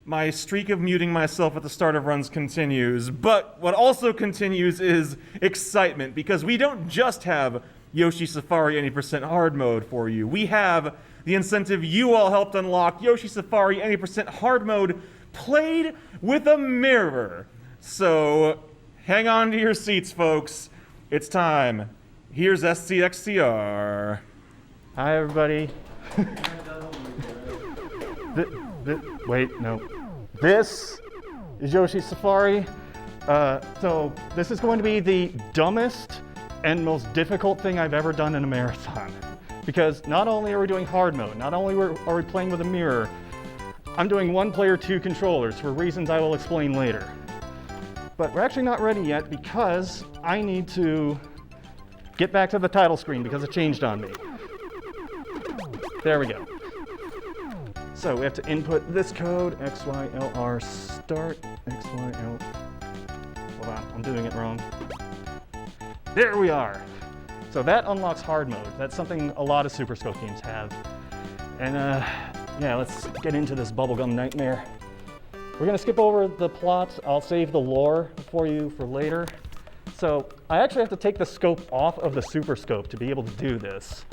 My streak of muting myself at the start of runs continues, but what also continues is excitement, because we don't just have Yoshi Safari 80% hard mode for you. We have the incentive you all helped unlock, Yoshi Safari 80% hard mode, played with a mirror. So hang on to your seats, folks. It's time. Here's SCXCR. Hi, everybody. Wait, no. This is Yoshi Safari. So this is going to be the dumbest and most difficult thing I've ever done in a marathon. Because not only are we doing hard mode, not only are we playing with a mirror, I'm doing 1-player 2 controllers for reasons I will explain later. But we're actually not ready yet because I need to get back to the title screen because it changed on me. There we go. So we have to input this code, XYLR start, XYL. Hold on, I'm doing it wrong. There we are. So that unlocks hard mode. That's something a lot of Super Scope games have. And yeah, let's get into this bubblegum nightmare. We're gonna skip over the plot. I'll save the lore for you for later. So I actually have to take the scope off of the Super Scope to be able to do this.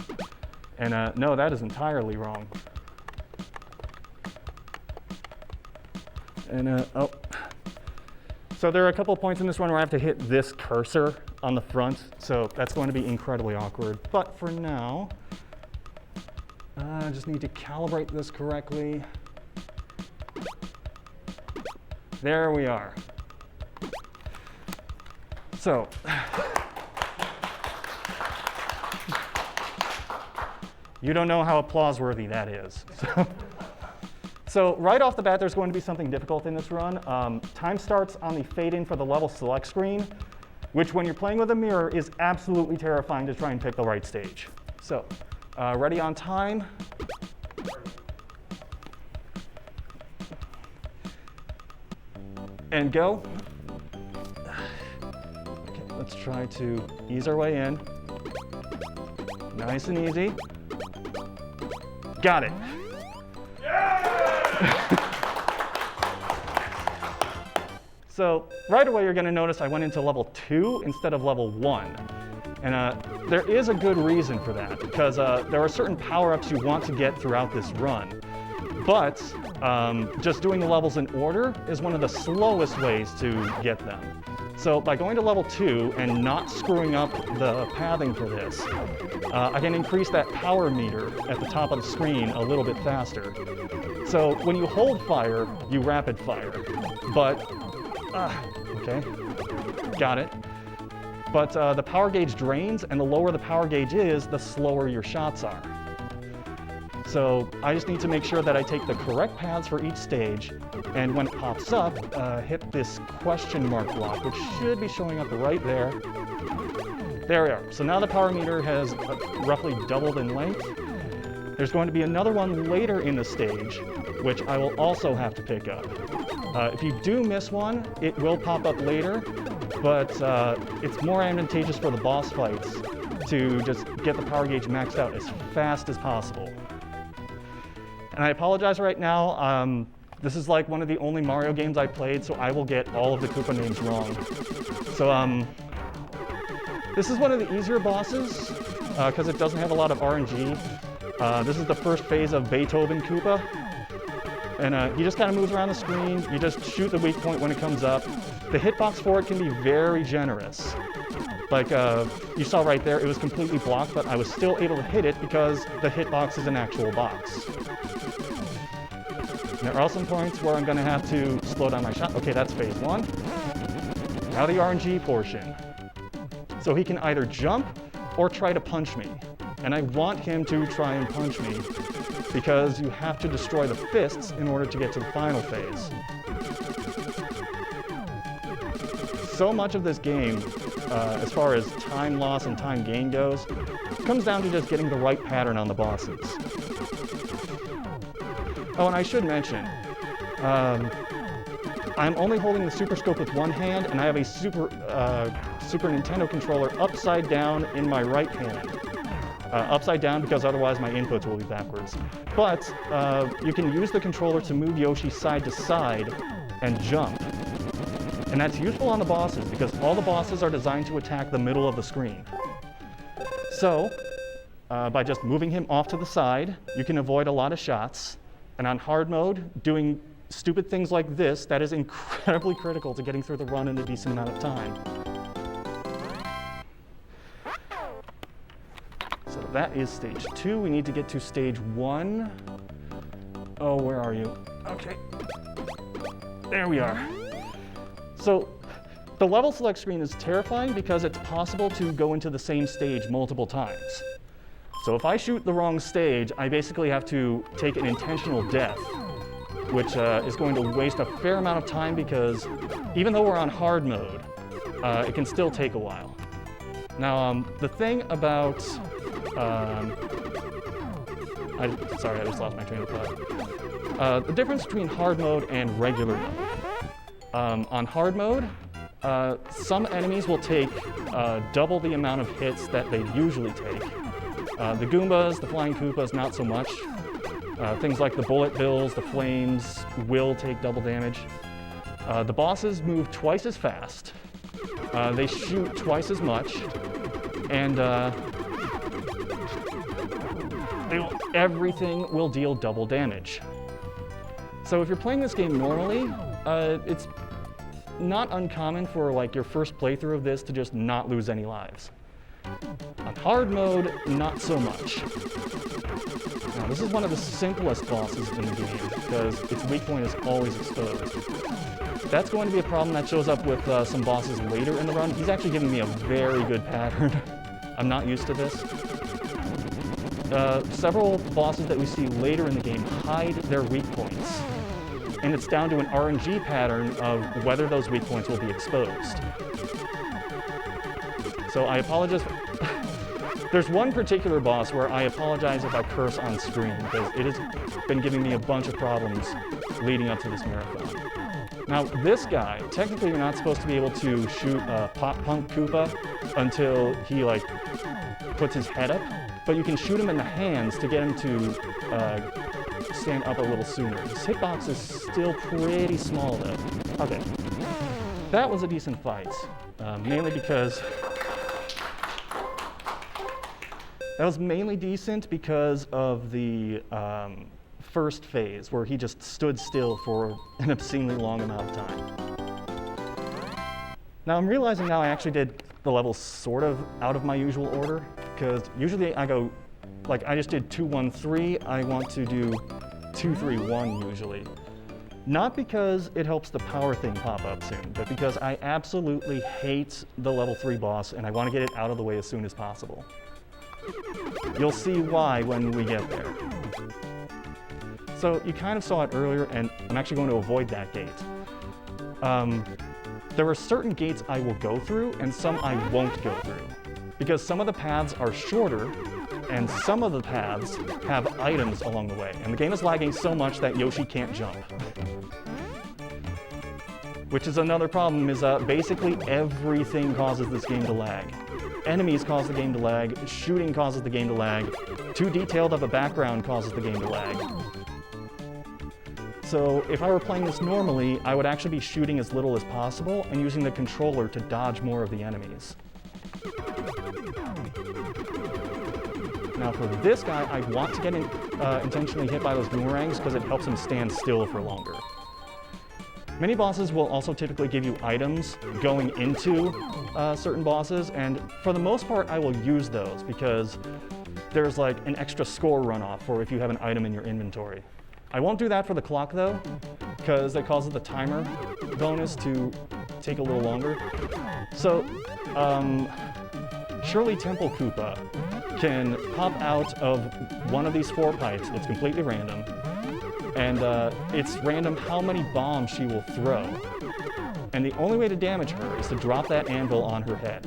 And no, that is entirely wrong. And oh. So there are a couple of points in this run where I have to hit this cursor on the front, so that's going to be incredibly awkward. But for now, I just need to calibrate this correctly. There we are. So, you don't know how applause-worthy that is. So right off the bat, there's going to be something difficult in this run. Time starts on the fade-in for the level select screen, which when you're playing with a mirror is absolutely terrifying to try and pick the right stage. So, ready on time. And go. Okay, let's try to ease our way in. Nice and easy. Got it. So right away, you're going to notice I went into level 2 instead of level 1. And there is a good reason for that, because there are certain power-ups you want to get throughout this run. But just doing the levels in order is one of the slowest ways to get them. So by going to level 2 and not screwing up the pathing for this, I can increase that power meter at the top of the screen a little bit faster. So when you hold fire, you rapid fire. But, okay, got it. But the power gauge drains, and the lower the power gauge is, the slower your shots are. So I just need to make sure that I take the correct paths for each stage, and when it pops up, hit this question mark block, which should be showing up right there. There we are. So now the power meter has roughly doubled in length. There's going to be another one later in the stage, which I will also have to pick up. If you do miss one, it will pop up later, but it's more advantageous for the boss fights to just get the power gauge maxed out as fast as possible. And I apologize right now. This is like one of the only Mario games I played, so I will get all of the Koopa names wrong. So this is one of the easier bosses because it doesn't have a lot of RNG. This is the first phase of Beethoven Koopa. And he just kind of moves around the screen. You just shoot the weak point when it comes up. The hitbox for it can be very generous. Like you saw right there, it was completely blocked, but I was still able to hit it because the hitbox is an actual box. There are some points where I'm going to have to slow down my shot. Okay, that's phase 1. Now the RNG portion. So he can either jump or try to punch me. And I want him to try and punch me because you have to destroy the fists in order to get to the final phase. So much of this game, as far as time loss and time gain goes, comes down to just getting the right pattern on the bosses. Oh, and I should mention, I'm only holding the Super Scope with one hand, and I have a Super Nintendo controller upside down in my right hand. upside down because otherwise my inputs will be backwards. But you can use the controller to move Yoshi side to side and jump. And that's useful on the bosses because all the bosses are designed to attack the middle of the screen. So by just moving him off to the side, you can avoid a lot of shots. And on hard mode, doing stupid things like this, that is incredibly critical to getting through the run in a decent amount of time. So that is stage 2. We need to get to stage 1. Oh, where are you? Okay. There we are. So the level select screen is terrifying because it's possible to go into the same stage multiple times. So if I shoot the wrong stage, I basically have to take an intentional death, which is going to waste a fair amount of time because even though we're on hard mode, it can still take a while. Now, the thing about... sorry, I just lost my train of thought. The difference between hard mode and regular mode. On hard mode, some enemies will take double the amount of hits that they usually take. The Goombas, the Flying Koopas, not so much. Things like the Bullet Bills, the Flames will take double damage. The bosses move twice as fast. They shoot twice as much. And everything will deal double damage. So if you're playing this game normally, it's not uncommon for like your first playthrough of this to just not lose any lives. On hard mode, not so much. Now this is one of the simplest bosses in the game because its weak point is always exposed. That's going to be a problem that shows up with some bosses later in the run. He's actually giving me a very good pattern. I'm not used to this. Several bosses that we see later in the game hide their weak points. And it's down to an RNG pattern of whether those weak points will be exposed. So I apologize. There's one particular boss where I apologize if I curse on screen because it has been giving me a bunch of problems leading up to this marathon. Now this guy, technically you're not supposed to be able to shoot a Pop Punk Koopa until he like puts his head up, but you can shoot him in the hands to get him to stand up a little sooner. His hitbox is still pretty small though. Okay, that was a decent fight, mainly because of the first phase where he just stood still for an obscenely long amount of time. Now I'm realizing now I actually did the levels sort of out of my usual order because usually I go, like I just did 2, 1, 3, I want to do 2, 3, 1 usually. Not because it helps the power thing pop up soon, but because I absolutely hate the level 3 boss and I want to get it out of the way as soon as possible. You'll see why when we get there. So you kind of saw it earlier, and I'm actually going to avoid that gate. There are certain gates I will go through, and some I won't go through. Because some of the paths are shorter, and some of the paths have items along the way. And the game is lagging so much that Yoshi can't jump. Which is another problem, is basically everything causes this game to lag. Enemies cause the game to lag, shooting causes the game to lag, too detailed of a background causes the game to lag. So if I were playing this normally, I would actually be shooting as little as possible and using the controller to dodge more of the enemies. Now for this guy, I want to get intentionally hit by those boomerangs because it helps him stand still for longer. Mini bosses will also typically give you items going into certain bosses, and for the most part I will use those because there's like an extra score runoff for if you have an item in your inventory. I won't do that for the clock though, because it causes the timer bonus to take a little longer. So, Shirley Temple Koopa can pop out of one of these 4 pipes. It's completely random. And it's random how many bombs she will throw. And the only way to damage her is to drop that anvil on her head.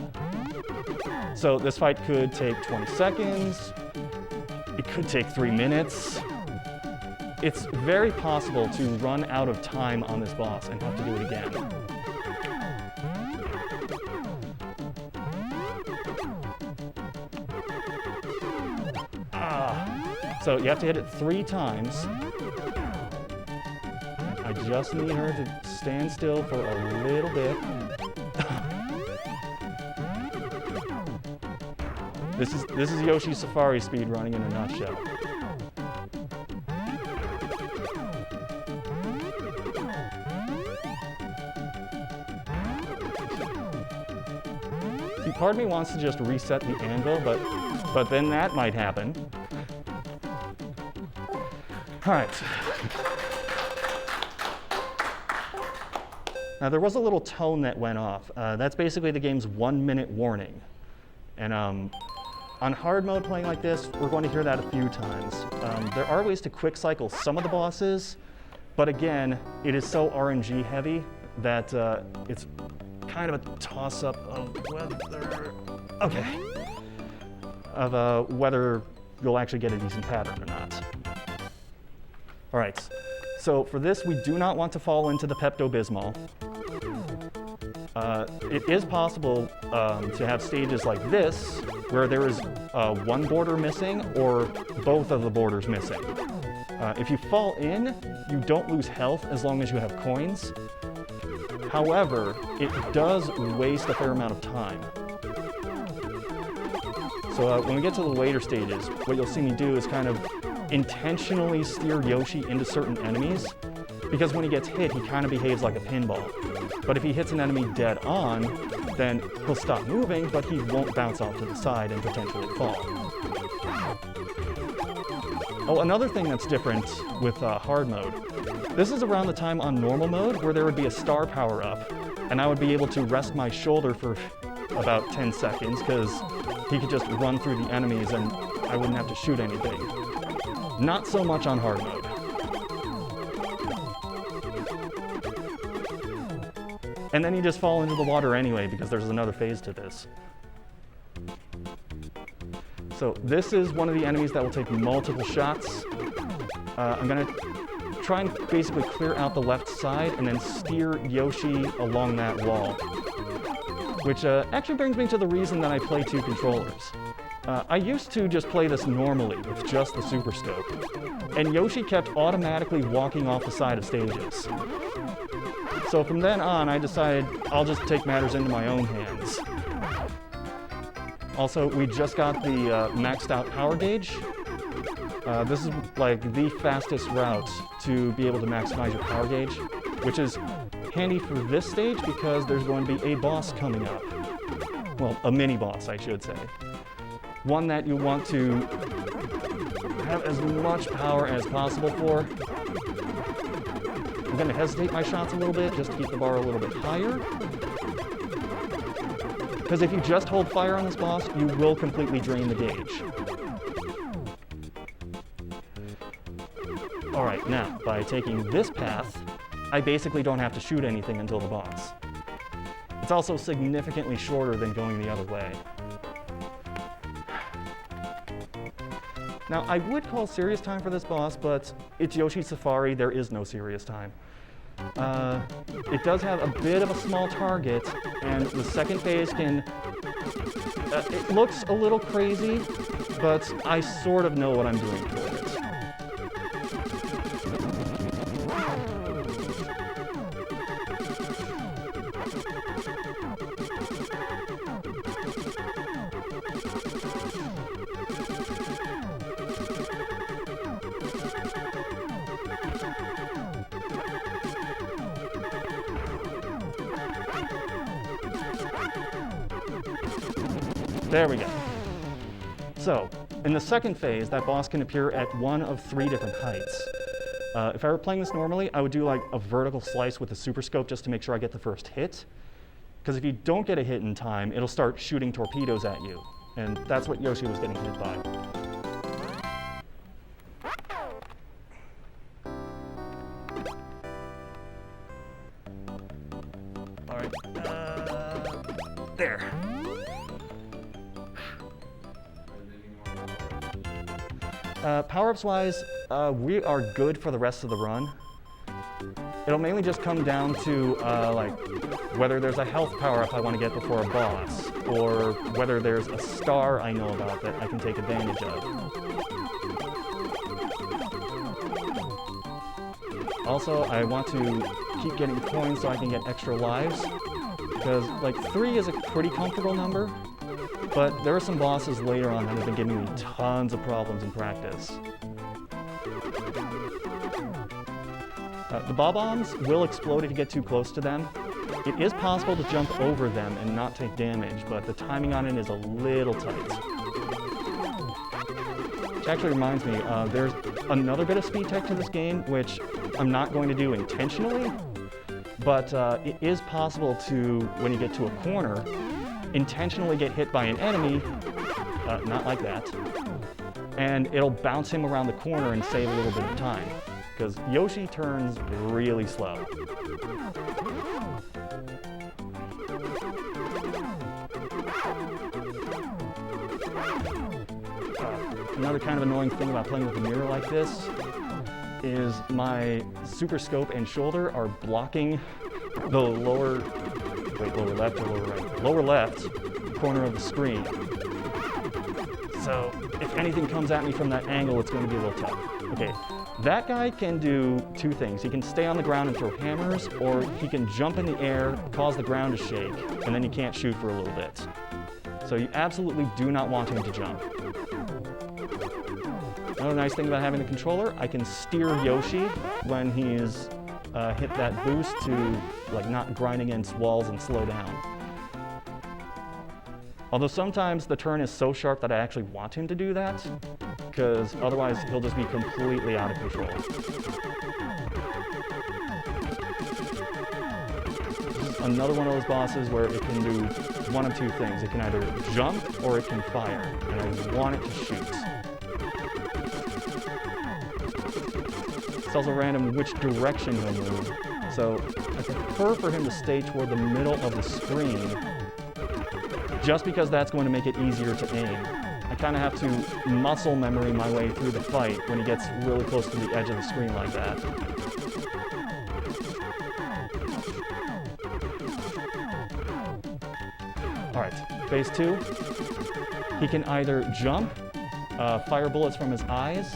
So this fight could take 20 seconds, it could take 3 minutes. It's very possible to run out of time on this boss and have to do it again. So you have to hit it 3 times. I just need her to stand still for a little bit. This is Yoshi Safari speedrunning in a nutshell. See, part of me wants to just reset the anvil, but then that might happen. All right. Now there was a little tone that went off. That's basically the game's 1-minute warning. And on hard mode playing like this, we're going to hear that a few times. There are ways to quick cycle some of the bosses, but again, it is so RNG heavy that it's kind of a toss-up of whether you'll actually get a decent pattern or not. All right, so for this, we do not want to fall into the Pepto-Bismol. It is possible to have stages like this, where there is one border missing or both of the borders missing. If you fall in, you don't lose health as long as you have coins. However, it does waste a fair amount of time. So when we get to the later stages, what you'll see me do is kind of intentionally steer Yoshi into certain enemies, because when he gets hit, he kind of behaves like a pinball. But if he hits an enemy dead on, then he'll stop moving, but he won't bounce off to the side and potentially fall. Oh, another thing that's different with hard mode. This is around the time on normal mode where there would be a star power-up, and I would be able to rest my shoulder for about 10 seconds, because he could just run through the enemies and I wouldn't have to shoot anything. Not so much on hard mode. And then you just fall into the water anyway, because there's another phase to this. So this is one of the enemies that will take multiple shots. I'm gonna try and basically clear out the left side and then steer Yoshi along that wall. Which actually brings me to the reason that I play 2 controllers. I used to just play this normally with just the Super Scope, and Yoshi kept automatically walking off the side of stages. So from then on, I decided I'll just take matters into my own hands. Also, we just got the maxed out power gauge. This is like the fastest route to be able to maximize your power gauge, which is handy for this stage because there's going to be a boss coming up. Well, a mini boss, I should say. One that you want to have as much power as possible for. I'm going to hesitate my shots a little bit just to keep the bar a little bit higher. Because if you just hold fire on this boss, you will completely drain the gauge. Alright, now, by taking this path, I basically don't have to shoot anything until the boss. It's also significantly shorter than going the other way. Now, I would call serious time for this boss, but it's Yoshi Safari, there is no serious time. It does have a bit of a small target, and the second phase can... it looks a little crazy, but I sort of know what I'm doing for it. There we go. So, in the second phase, that boss can appear at one of 3 different heights. If I were playing this normally, I would do like a vertical slice with the Super Scope just to make sure I get the first hit. Because if you don't get a hit in time, it'll start shooting torpedoes at you. And that's what Yoshi was getting hit by. All right, there. Power-ups wise, we are good for the rest of the run. It'll mainly just come down to like whether there's a health power-up I want to get before a boss, or whether there's a star I know about that I can take advantage of. Also, I want to keep getting coins so I can get extra lives, because like 3 is a pretty comfortable number, but there are some bosses later on that have been giving me tons of problems in practice. The bob-ombs will explode if you get too close to them. It is possible to jump over them and not take damage, but the timing on it is a little tight. Which actually reminds me, there's another bit of speed tech to this game, which I'm not going to do intentionally, but it is possible to, when you get to a corner, intentionally get hit by an enemy, not like that, and it'll bounce him around the corner and save a little bit of time, because Yoshi turns really slow. Another kind of annoying thing about playing with a mirror like this is my super scope and shoulder are blocking the lower left or lower right? Lower left corner of the screen. So if anything comes at me from that angle, it's going to be a little tough. Okay, that guy can do 2 things. He can stay on the ground and throw hammers, or he can jump in the air, cause the ground to shake, and then he can't shoot for a little bit. So you absolutely do not want him to jump. Another nice thing about having the controller, I can steer Yoshi when he's hit that boost to like not grind against walls and slow down. Although sometimes the turn is so sharp that I actually want him to do that, because otherwise he'll just be completely out of control. This is another one of those bosses where it can do one of 2 things. It can either jump or it can fire, and I want it to shoot. It's also random which direction he'll move, so I prefer for him to stay toward the middle of the screen, just because that's going to make it easier to aim. I kind of have to muscle memory my way through the fight when he gets really close to the edge of the screen like that. Alright, phase 2. He can either jump, fire bullets from his eyes,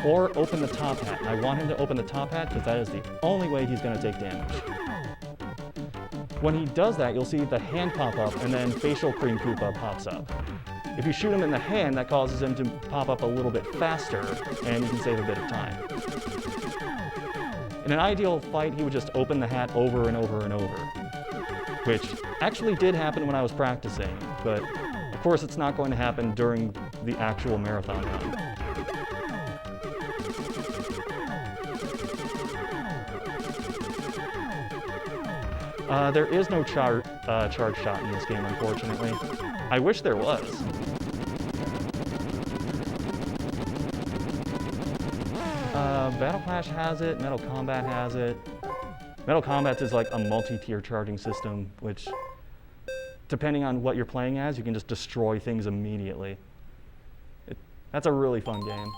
or open the top hat. And I want him to open the top hat because that is the only way he's going to take damage. When he does that, you'll see the hand pop up and then facial cream Koopa pops up. If you shoot him in the hand, that causes him to pop up a little bit faster and you can save a bit of time. In an ideal fight, he would just open the hat over and over and over, which actually did happen when I was practicing, but of course it's not going to happen during the actual marathon run. There is no charge shot in this game, unfortunately. I wish there was. Battle Clash has it, Metal Combat has it. Metal Combat is like a multi-tier charging system, which, depending on what you're playing as, you can just destroy things immediately. That's a really fun game.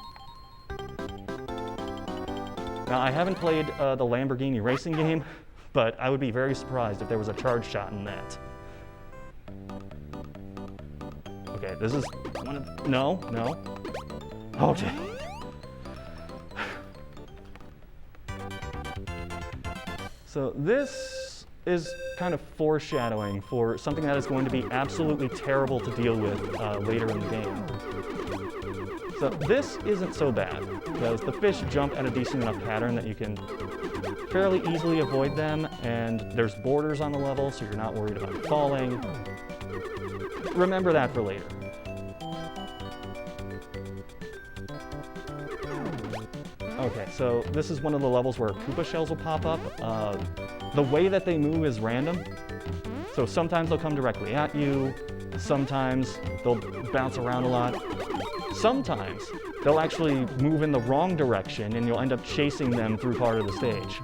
Now, I haven't played the Lamborghini racing game, but I would be very surprised if there was a charge shot in that. Okay, this is one of... No. Okay. So this is kind of foreshadowing for something that is going to be absolutely terrible to deal with later in the game. So this isn't so bad, because the fish jump at a decent enough pattern that you can fairly easily avoid them, and there's borders on the level, so you're not worried about falling. Remember that for later. Okay, so this is one of the levels where Koopa shells will pop up. The way that they move is random. So sometimes they'll come directly at you, sometimes they'll bounce around a lot. Sometimes they'll actually move in the wrong direction and you'll end up chasing them through part of the stage.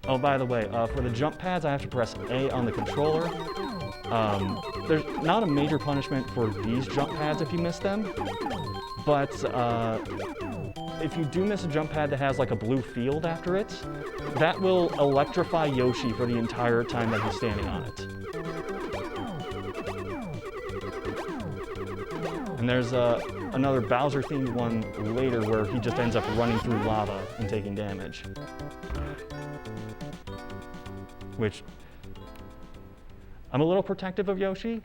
Oh, by the way, for the jump pads, I have to press A on the controller. There's not a major punishment for these jump pads if you miss them, but if you do miss a jump pad that has like a blue field after it, that will electrify Yoshi for the entire time that he's standing on it. And there's a another Bowser-themed one later where he just ends up running through lava and taking damage. Which, I'm a little protective of Yoshi.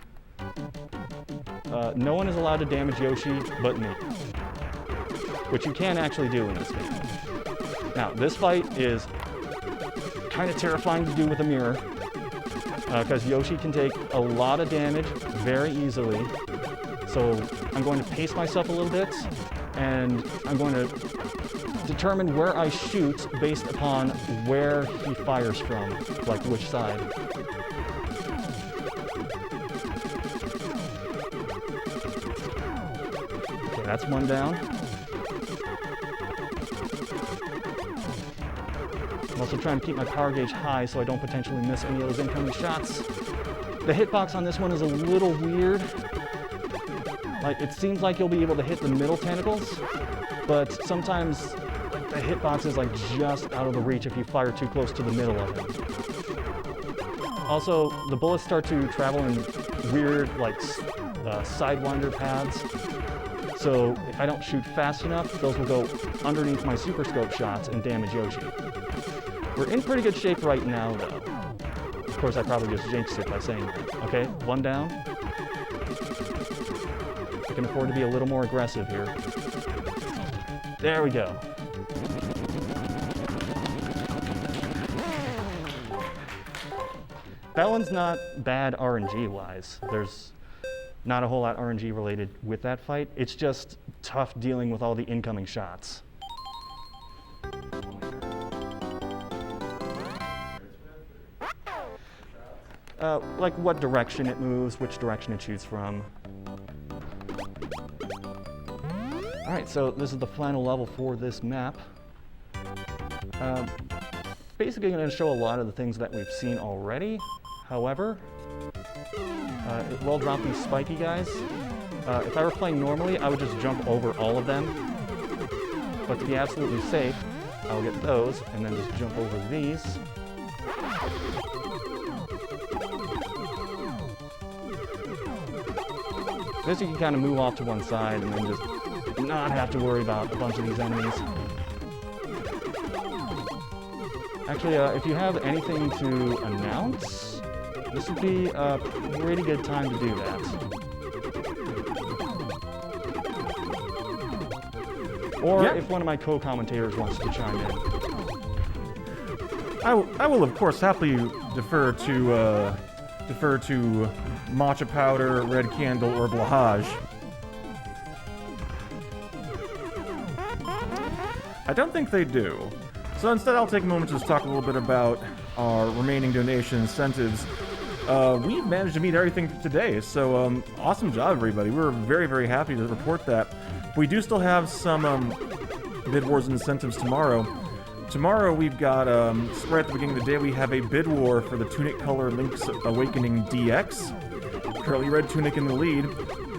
No one is allowed to damage Yoshi but me, which you can actually do in this game. Now, this fight is kind of terrifying to do with a mirror, because Yoshi can take a lot of damage very easily. So I'm going to pace myself a little bit, and I'm going to determine where I shoot based upon where he fires from, like which side. Okay, that's one down. I'm also trying to keep my power gauge high so I don't potentially miss any of those incoming shots. The hitbox on this one is a little weird. Like, it seems like you'll be able to hit the middle tentacles, but sometimes the hitbox is like just out of the reach if you fire too close to the middle of it. Also, the bullets start to travel in weird, like, sidewinder paths. So if I don't shoot fast enough, those will go underneath my super scope shots and damage Yoshi. We're in pretty good shape right now, though. Of course, I probably just jinxed it by saying that. Okay, one down. I can afford to be a little more aggressive here. There we go. That one's not bad RNG-wise. There's not a whole lot RNG related with that fight. It's just tough dealing with all the incoming shots. Like what direction it moves, which direction it shoots from. All right, so this is the final level for this map. Basically going to show a lot of the things that we've seen already. However, it will drop these spiky guys. If I were playing normally, I would just jump over all of them. But to be absolutely safe, I'll get those and then just jump over these. This you can kind of move off to one side and then just not have to worry about a bunch of these enemies. Actually, if you have anything to announce, this would be a pretty good time to do that. Or if one of my co-commentators wants to chime in. I will of course happily defer to Matcha Powder, Red Candle, or Blahage. I don't think they do. So instead I'll take a moment to just talk a little bit about our remaining donation incentives. We've managed to meet everything today, so awesome job everybody. We're very, very happy to report that. We do still have some Bid Wars incentives tomorrow. Tomorrow we've got, right at the beginning of the day, we have a bid war for the Tunic Color Link's Awakening DX. Currently Red Tunic in the lead.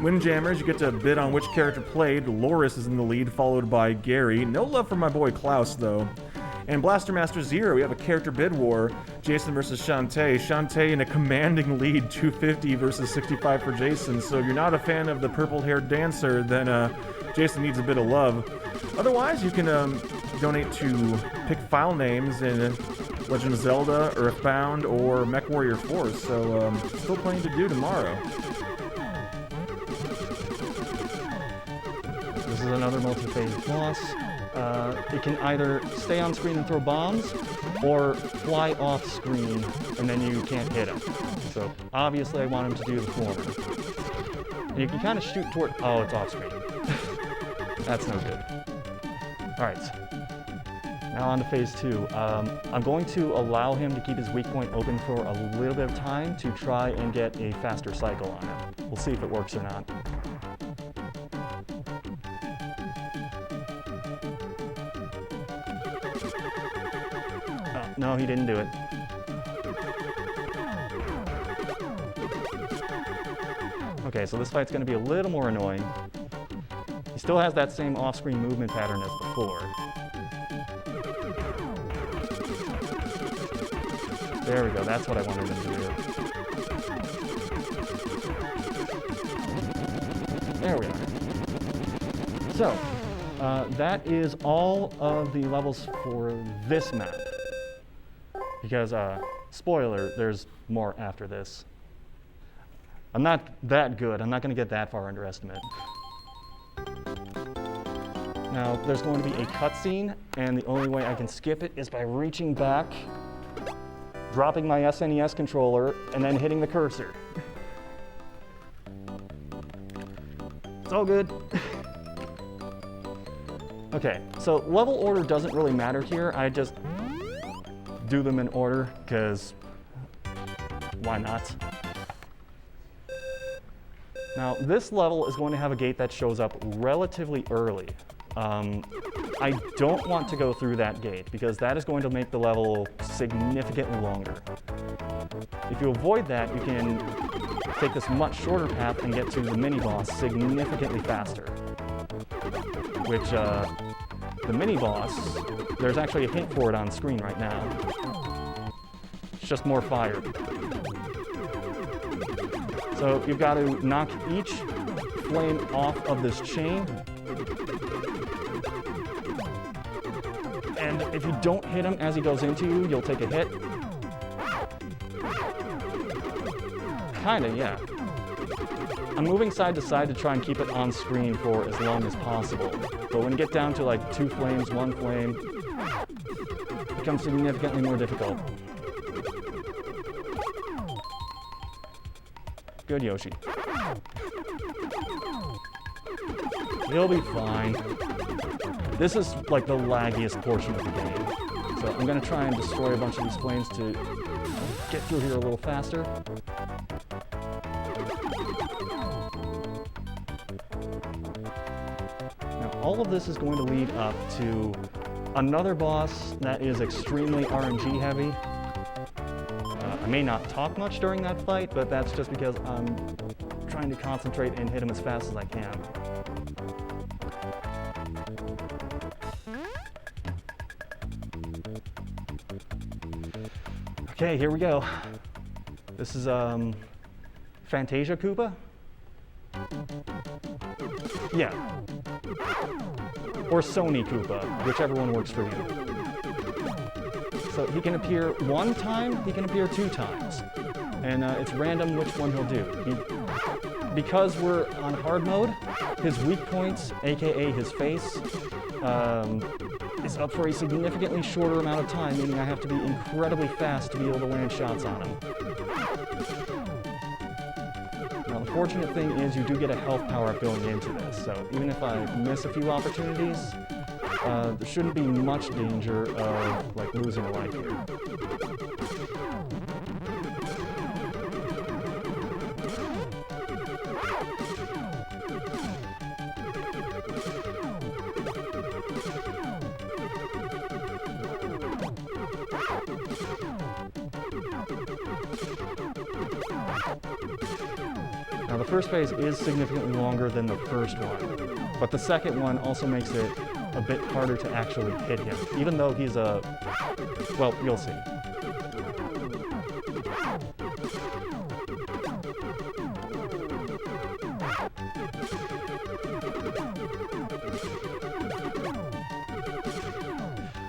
Windjammers, you get to bid on which character played. Loris is in the lead, followed by Gary. No love for my boy Klaus, though. And Blaster Master Zero, we have a character bid war. Jason versus Shantae. Shantae in a commanding lead, 250 versus 65 for Jason. So if you're not a fan of the purple-haired dancer, then Jason needs a bit of love. Otherwise, you can donate to pick file names in Legend of Zelda, Earthbound, or MechWarrior 4. So still plenty to do tomorrow. This is another multi-phase boss. It can either stay on screen and throw bombs, or fly off screen and then you can't hit him. So obviously I want him to do the former. And you can kind of shoot toward, oh, it's off screen. That's no good. All right, now on to phase 2. I'm going to allow him to keep his weak point open for a little bit of time to try and get a faster cycle on him. We'll see if it works or not. No, he didn't do it. Okay, so this fight's going to be a little more annoying. He still has that same off-screen movement pattern as before. There we go, that's what I wanted him to do. There we are. So, that is all of the levels for this map. Because, spoiler, there's more after this. I'm not that good. I'm not going to get that far under estimate. Now, there's going to be a cutscene, and the only way I can skip it is by reaching back, dropping my SNES controller, and then hitting the cursor. It's all good. Okay, so level order doesn't really matter here. I just do them in order, because why not? Now, this level is going to have a gate that shows up relatively early. I don't want to go through that gate, because that is going to make the level significantly longer. If you avoid that, you can take this much shorter path and get to the mini-boss significantly faster. Which, the mini-boss, there's actually a hint for it on screen right now. It's just more fire. So you've got to knock each flame off of this chain. And if you don't hit him as he goes into you, you'll take a hit. Kinda, yeah. I'm moving side to side to try and keep it on screen for as long as possible. But when you get down to like 2 flames, 1 flame, it becomes significantly more difficult. Good, Yoshi. He'll be fine. This is like the laggiest portion of the game. So I'm gonna try and destroy a bunch of these flames to get through here a little faster. Now all of this is going to lead up to another boss that is extremely RNG heavy. I may not talk much during that fight, but that's just because I'm trying to concentrate and hit him as fast as I can. Okay, here we go. This is Fantasia Koopa? Yeah. Or Sony Koopa, whichever one works for you. So he can appear 1 time, he can appear 2 times. And it's random which one he'll do. Because we're on hard mode, his weak points, aka his face, is up for a significantly shorter amount of time, meaning I have to be incredibly fast to be able to land shots on him. Now the fortunate thing is you do get a health power-up going into this, so even if I miss a few opportunities, there shouldn't be much danger of like losing a life here. Now the first phase is significantly longer than the first one, but the second one also makes it a bit harder to actually hit him, even though he's a, well, you'll see.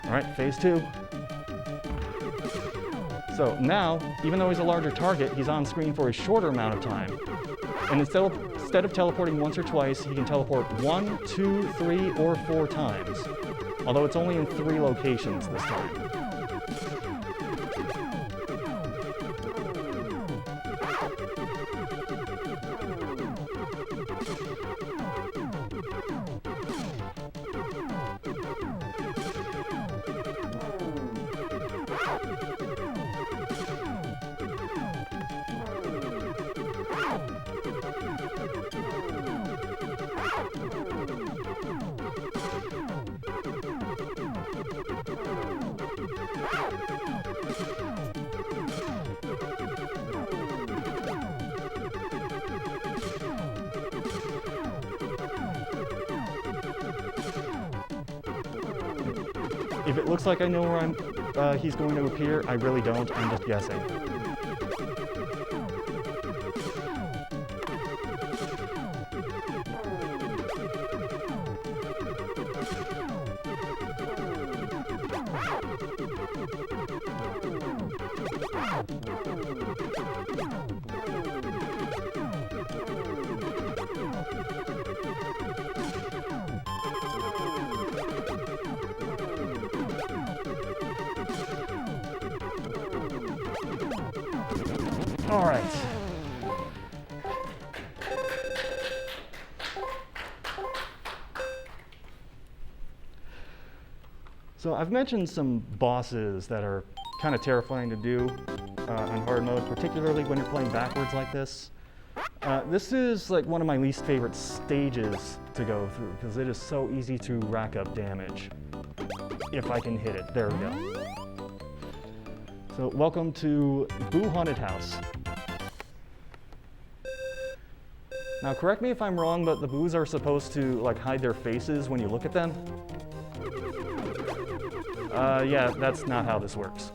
All right, phase 2. So now, even though he's a larger target, he's on screen for a shorter amount of time. And instead of teleporting once or twice, he can teleport 1, 2, 3, or 4 times. Although it's only in 3 locations this time. If it looks like I know where he's going to appear, I really don't. I'm just guessing. All right. So I've mentioned some bosses that are kind of terrifying to do on hard mode, particularly when you're playing backwards like this. This is like one of my least favorite stages to go through because it is so easy to rack up damage. If I can hit it, there we go. So welcome to Boo Haunted House. Now correct me if I'm wrong, but the Boos are supposed to like hide their faces when you look at them. Yeah, that's not how this works.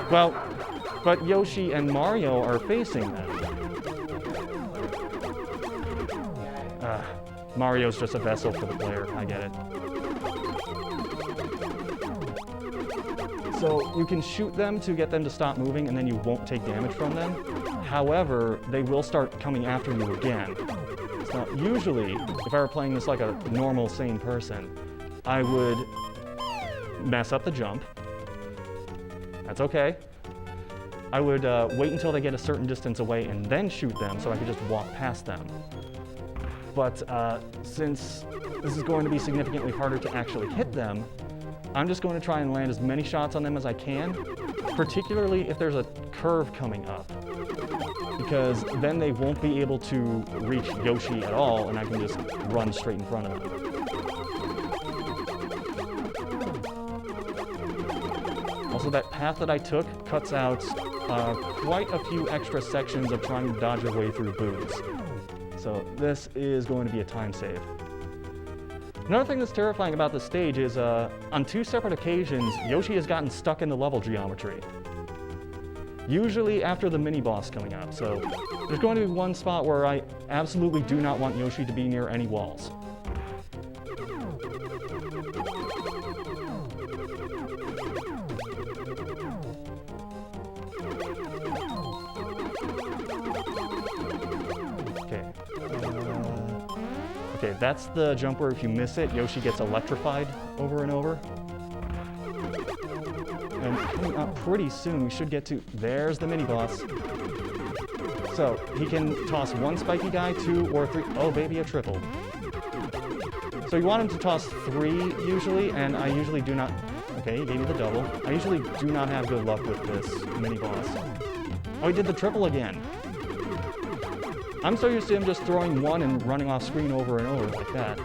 Well, but Yoshi and Mario are facing them. Mario's just a vessel for the player, I get it. So you can shoot them to get them to stop moving and then you won't take damage from them. However, they will start coming after you again. Now, usually, if I were playing this like a normal, sane person, I would mess up the jump. That's okay. I would wait until they get a certain distance away and then shoot them so I could just walk past them. But since this is going to be significantly harder to actually hit them, I'm just going to try and land as many shots on them as I can, particularly if there's a curve coming up. Because then they won't be able to reach Yoshi at all, and I can just run straight in front of them. Also, that path that I took cuts out quite a few extra sections of trying to dodge your way through boos. So this is going to be a time save. Another thing that's terrifying about this stage is on 2 separate occasions, Yoshi has gotten stuck in the level geometry. Usually after the mini-boss coming up, so there's going to be one spot where I absolutely do not want Yoshi to be near any walls. Okay. Okay, that's the jump where if you miss it, Yoshi gets electrified over and over. And coming up pretty soon, we should get to, there's the mini-boss. So, he can toss 1 spiky guy, 2 or 3, oh baby, a triple. So you want him to toss 3 usually, and I usually do not, okay, he gave me the double. I usually do not have good luck with this mini-boss. Oh, he did the triple again. I'm so used to him just throwing 1 and running off screen over and over like that.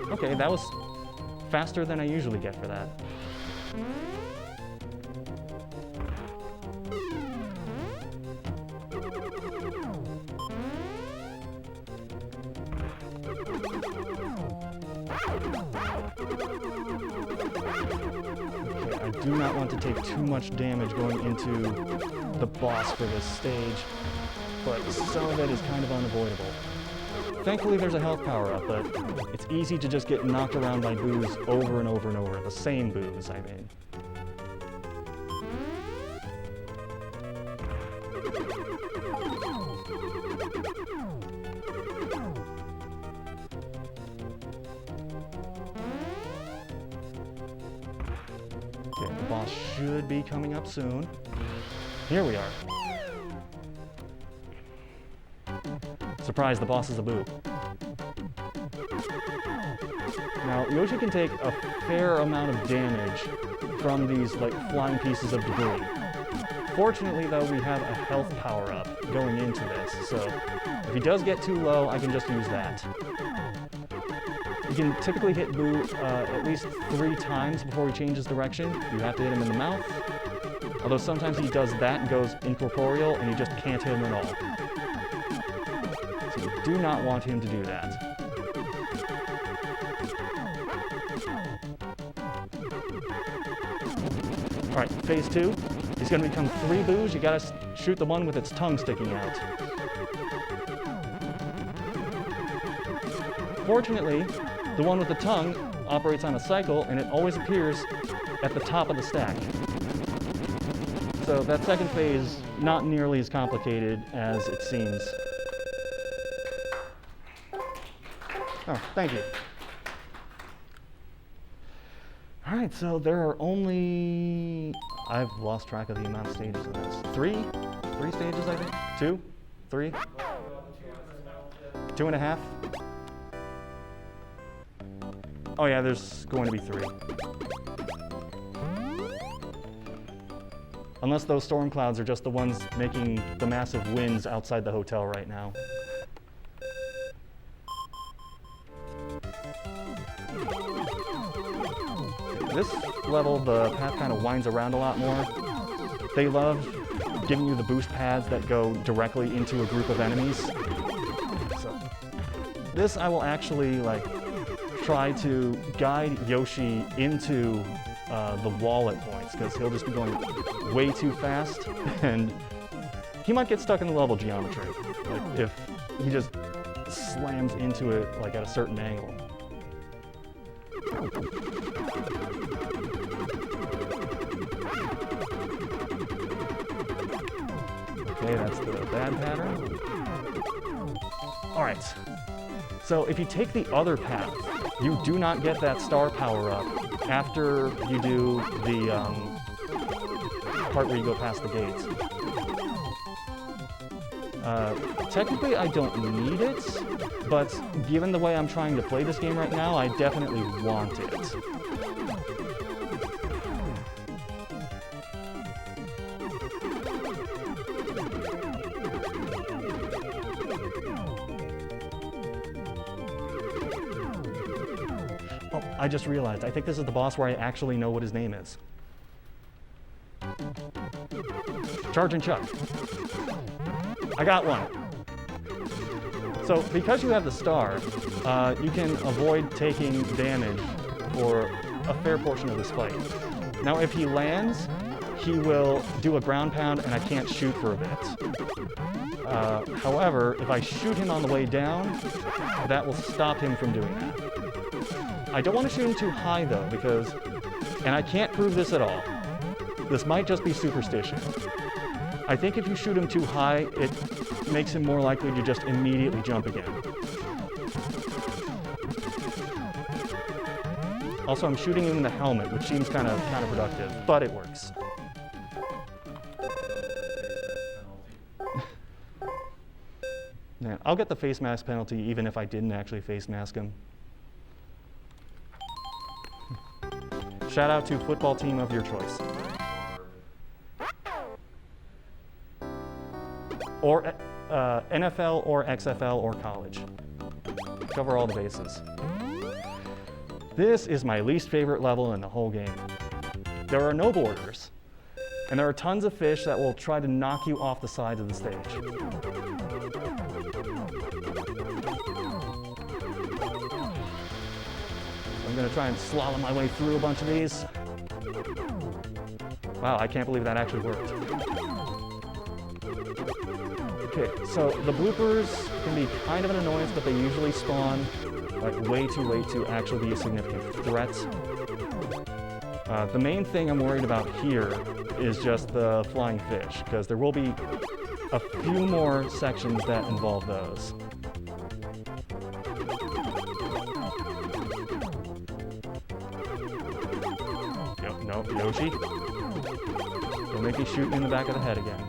Okay, that was faster than I usually get for that. Okay, I do not want to take too much damage going into the boss for this stage, but some of it is kind of unavoidable. Thankfully there's a health power-up, but it's easy to just get knocked around by boos over and over and over. The same boos, I mean. Okay, the boss should be coming up soon. Here we are. Surprise, the boss is a boo. Now, Yoshi can take a fair amount of damage from these like flying pieces of debris. Fortunately though, we have a health power-up going into this, so if he does get too low, I can just use that. You can typically hit Boo at least 3 times before he changes direction. You have to hit him in the mouth, although sometimes he does that and goes incorporeal and you just can't hit him at all. So you do not want him to do that. Alright, phase 2. He's going to become 3 boos. You gotta shoot the one with its tongue sticking out. Fortunately, The one with the tongue operates on a cycle, and it always appears at the top of the stack. So that second phase, not nearly as complicated as it seems. Oh, thank you. All right, so there are only, I've lost track of the amount of stages in this. Three stages, I think? 2? 3? 2.5? Oh yeah, there's going to be 3. Unless those storm clouds are just the ones making the massive winds outside the hotel right now. This level, the path kind of winds around a lot more. They love giving you the boost pads that go directly into a group of enemies. So this I will actually try to guide Yoshi into the wall at points, because he'll just be going way too fast, and he might get stuck in the level geometry, if he just slams into it at a certain angle. Okay, that's the bad pattern. All right, so if you take the other path, you do not get that star power-up after you do the part where you go past the gates. Technically, I don't need it, but given the way I'm trying to play this game right now, I definitely want it. Oh, I just realized, I think this is the boss where I actually know what his name is. Charge and Chuck. I got one. So because you have the star, you can avoid taking damage for a fair portion of this fight. Now if he lands, he will do a ground pound and I can't shoot for a bit. However, if I shoot him on the way down, that will stop him from doing that. I don't want to shoot him too high though, because, and I can't prove this at all, this might just be superstition. I think if you shoot him too high, it makes him more likely to just immediately jump again. Also, I'm shooting him in the helmet, which seems kind of counterproductive, but it works. Yeah, I'll get the face mask penalty even if I didn't actually face mask him. Shout out to football team of your choice. Or NFL or XFL or college. Cover all the bases. This is my least favorite level in the whole game. There are no borders, and there are tons of fish that will try to knock you off the sides of the stage. I'm gonna try and slalom my way through a bunch of these. Wow, I can't believe that actually worked. Okay, so the bloopers can be kind of an annoyance, but they usually spawn way too late to actually be a significant threat. The main thing I'm worried about here is just the flying fish, because there will be a few more sections that involve those. Nope, Yoshi. Don't make me shoot you in the back of the head again.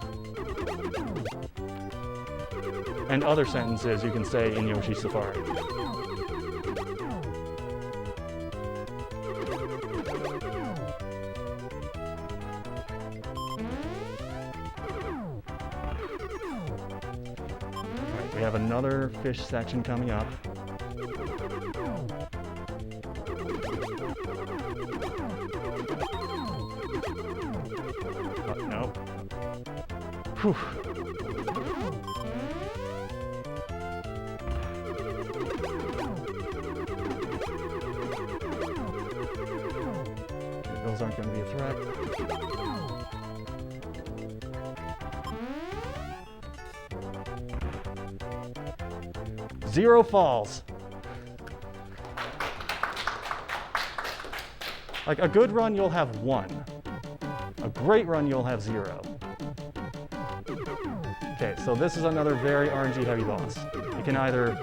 And other sentences you can say in Yoshi Safari. Alright, we have another fish section coming up. Nope. Whew. Those aren't going to be a threat. Zero falls. Like a good run, you'll have 1. A great run, you'll have 0. Okay, so this is another very RNG heavy boss. It can either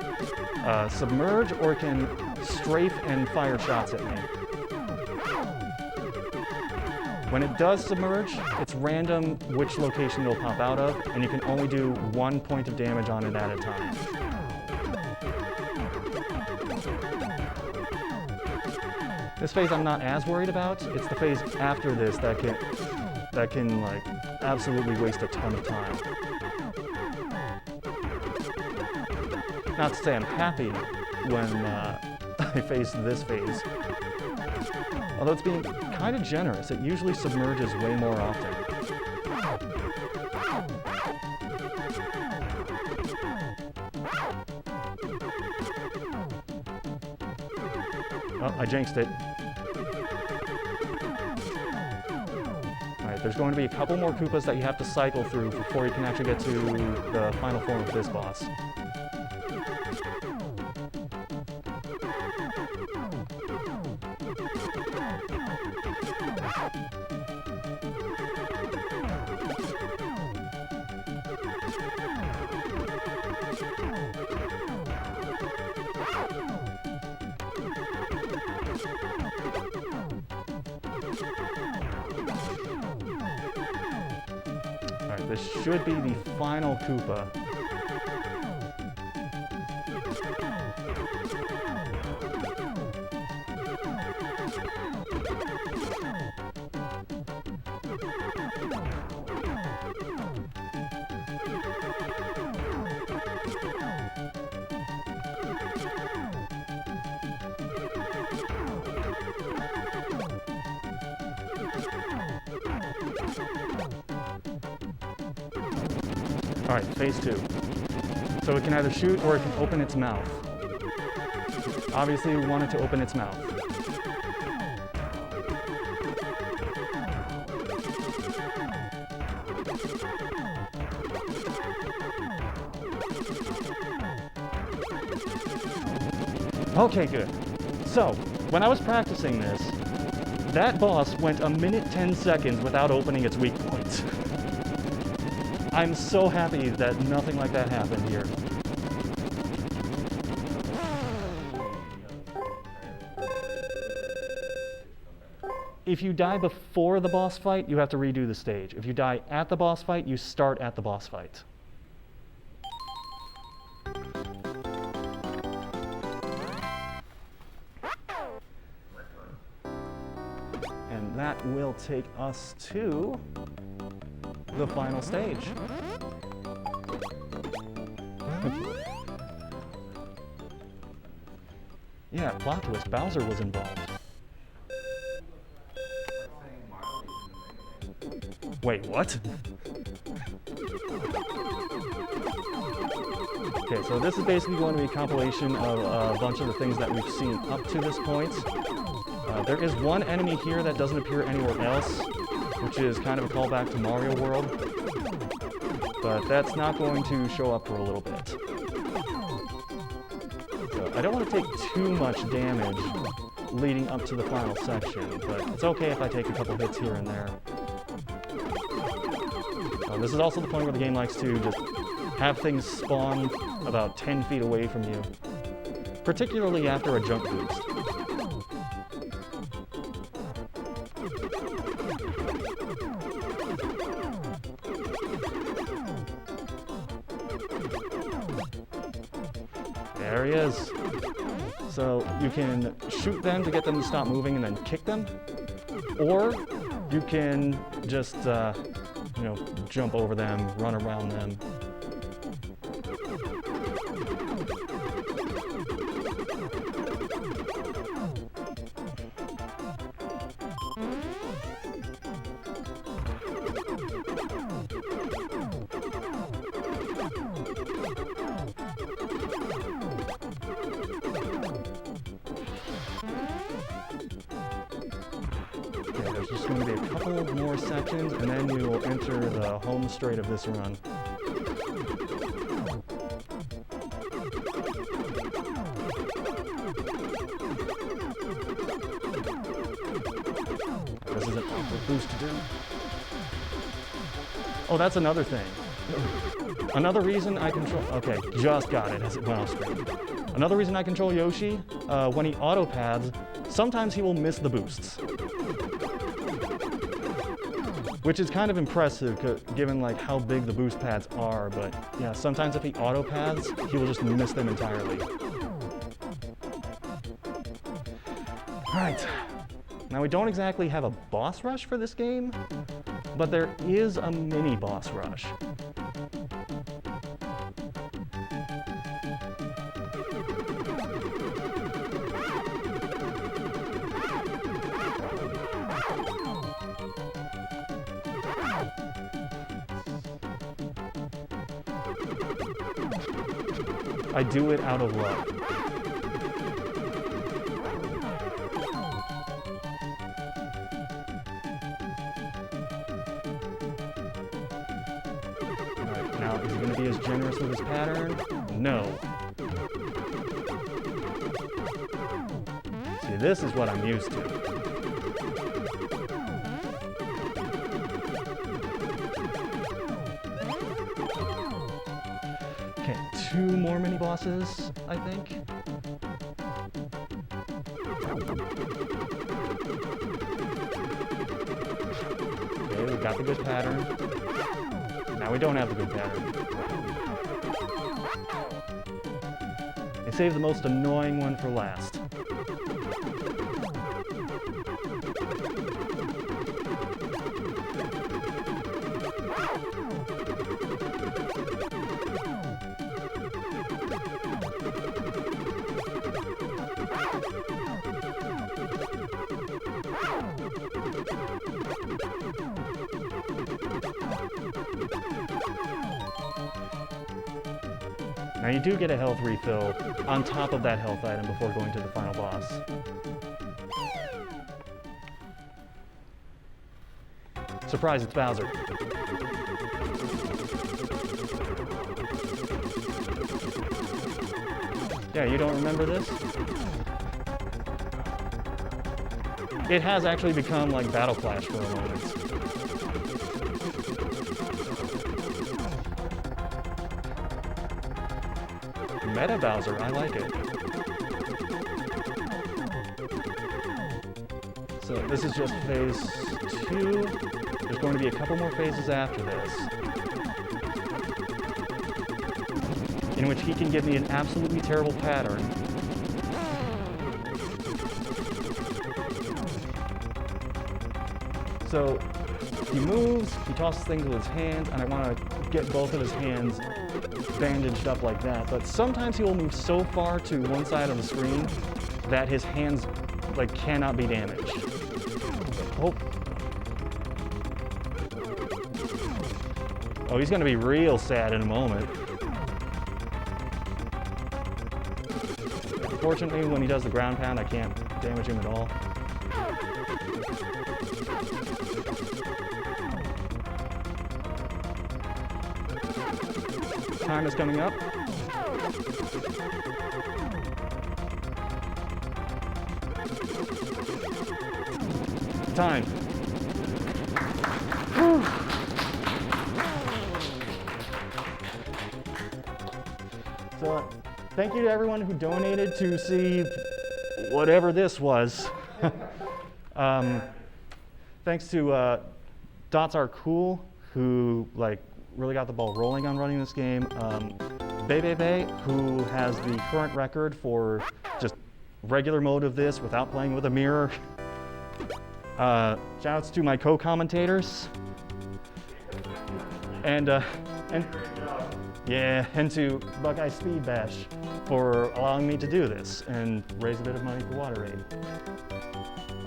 submerge or it can strafe and fire shots at me. When it does submerge, it's random which location it'll pop out of, and you can only do 1 point of damage on it at a time. This phase I'm not as worried about. It's the phase after this that can like absolutely waste a ton of time. Not to say I'm happy when I face this phase. Although it's being kind of generous, it usually submerges way more often. Oh, I jinxed it. Alright, there's going to be a couple more Koopas that you have to cycle through before you can actually get to the final form of this boss. Alright, this should be the final Koopa. Alright, phase 2. So it can either shoot or it can open its mouth. Obviously, we want it to open its mouth. Okay, good. So, when I was practicing this, that boss went 1 minute 10 seconds without opening its weak points. I'm so happy that nothing like that happened here. If you die before the boss fight, you have to redo the stage. If you die at the boss fight, you start at the boss fight. And that will take us to the final stage. Yeah, plot twist, Bowser was involved. Wait, what? Okay, so this is basically going to be a compilation of a bunch of the things that we've seen up to this point. There is one enemy here that doesn't appear anywhere else, which is kind of a callback to Mario World, but that's not going to show up for a little bit. So I don't want to take too much damage leading up to the final section, but it's okay if I take a couple hits here and there. This is also the point where the game likes to just have things spawn about 10 feet away from you, particularly after a jump boost. There he is. So you can shoot them to get them to stop moving and then kick them, or you can just, you know, jump over them, run around them. Okay, there's just going to be a couple more sections, and then we will enter the home straight of this run. boost to do. Oh, that's another thing. Another reason I control, okay, just got it as it went off screen. Another reason I control Yoshi, when he auto pads, sometimes he will miss the boosts. Which is kind of impressive given like how big the boost pads are, but yeah, sometimes if he auto pads, he will just miss them entirely. Alright, now we don't exactly have a boss rush for this game, but there is a mini boss rush. I do it out of love. Alright, now is he going to be as generous with his pattern? No. See, this is what I'm used to. Okay, 2 more mini bosses, I think. Okay, we got the good pattern. Now we don't have the good pattern. I saved the most annoying one for last. Now you do get a health refill on top of that health item before going to the final boss. Surprise, it's Bowser. Yeah, you don't remember this? It has actually become like Battle Clash for a moment. Meta Bowser, I like it. So this is just phase 2. There's going to be a couple more phases after this, in which he can give me an absolutely terrible pattern. So he moves, he tosses things with his hands, and I want to get both of his hands bandaged up like that, but sometimes he will move so far to one side of the screen that his hands like cannot be damaged. Oh, he's gonna be real sad in a moment. Unfortunately, when he does the ground pound, I can't damage him at all. Time is coming up. Time. Whew. So, thank you to everyone who donated to see whatever this was. Thanks to Dots Are Cool, who really got the ball rolling on running this game. Bebe, who has the current record for just regular mode of this without playing with a mirror. Shoutouts to my co-commentators. And to Buckeye Speed Bash for allowing me to do this and raise a bit of money for WaterAid.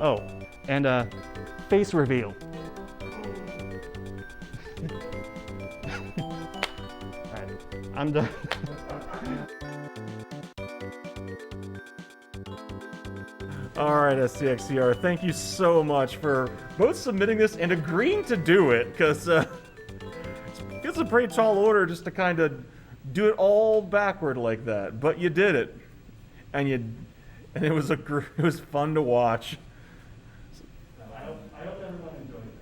Oh, and face reveal. Alright, I'm done. Alright, SCXCR, thank you so much for both submitting this and agreeing to do it, because it's a pretty tall order just to kind of do it all backward like that. But you did it, and it was fun to watch. I hope everyone enjoyed it.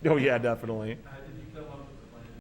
Oh yeah, definitely.